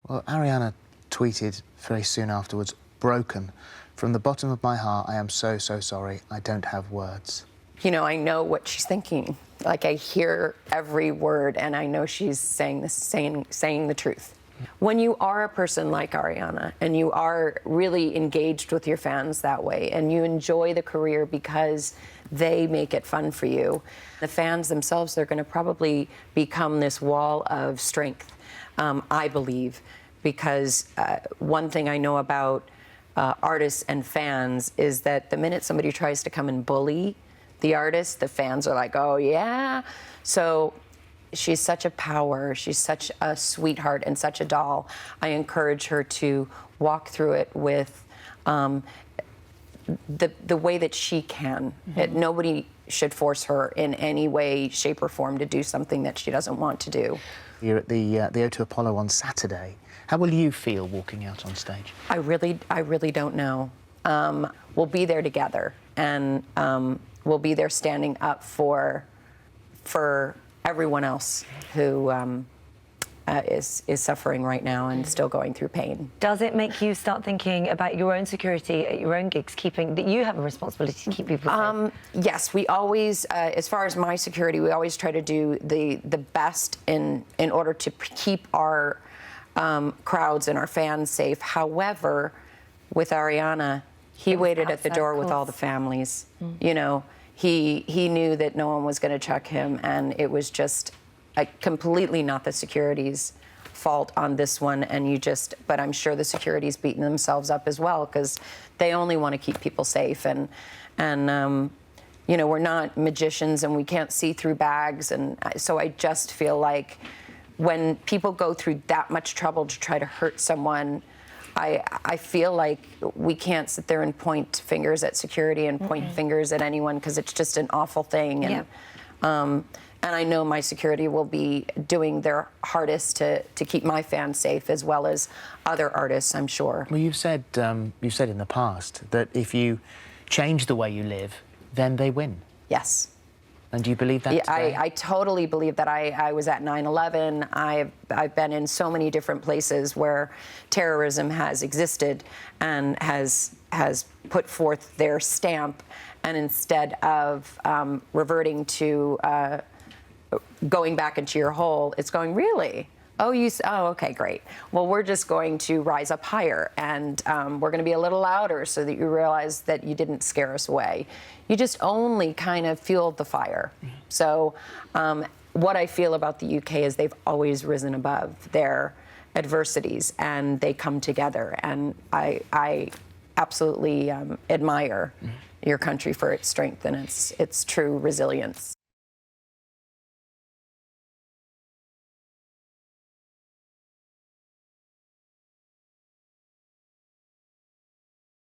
Well, Ariana tweeted very soon afterwards, broken. From the bottom of my heart, I am so, so sorry. I don't have words. You know, I know what she's thinking. Like, I hear every word, and I know she's saying the truth. When you are a person like Ariana, and you are really engaged with your fans that way, and you enjoy the career because they make it fun for you, the fans themselves, they're going to probably become this wall of strength, I believe, because one thing I know about artists and fans is that the minute somebody tries to come and bully the artist, the fans are like, oh, yeah. So she's such a power. She's such a sweetheart and such a doll. I encourage her to walk through it with the way that she can. Mm-hmm. Nobody should force her in any way, shape, or form to do something that she doesn't want to do. You're at the O2 Apollo on Saturday. How will you feel walking out on stage? I really don't know. We'll be there together, and we'll be there standing up for everyone else who is suffering right now and still going through pain. Does it make you start thinking about your own security at your own gigs, that you have a responsibility to keep people safe? Yes, we always, as far as my security, we always try to do the best in order to keep our crowds and our fans safe. However, with Ariana, he waited at the door with all the families. You know, he knew that no one was going to check him, and it was just completely not the security's fault on this one. And but I'm sure the security's beating themselves up as well, because they only want to keep people safe. And you know, we're not magicians, and we can't see through bags. And so I just feel like when people go through that much trouble to try to hurt someone, I feel like we can't sit there and point fingers at security and point fingers at anyone, because it's just an awful thing. And, and I know my security will be doing their hardest to keep my fans safe, as well as other artists, I'm sure. Well, you've said in the past that if you change the way you live, then they win. Yes. And do you believe that today? I totally believe that. I was at 9/11. I've been in so many different places where terrorism has existed and has put forth their stamp, and instead of reverting to going back into your hole, it's going, really? Oh, okay, great. Well, we're just going to rise up higher, and we're going to be a little louder so that you realize that you didn't scare us away. You just only kind of fueled the fire. So what I feel about the UK is they've always risen above their adversities, and they come together. And I absolutely admire your country for its strength and its true resilience.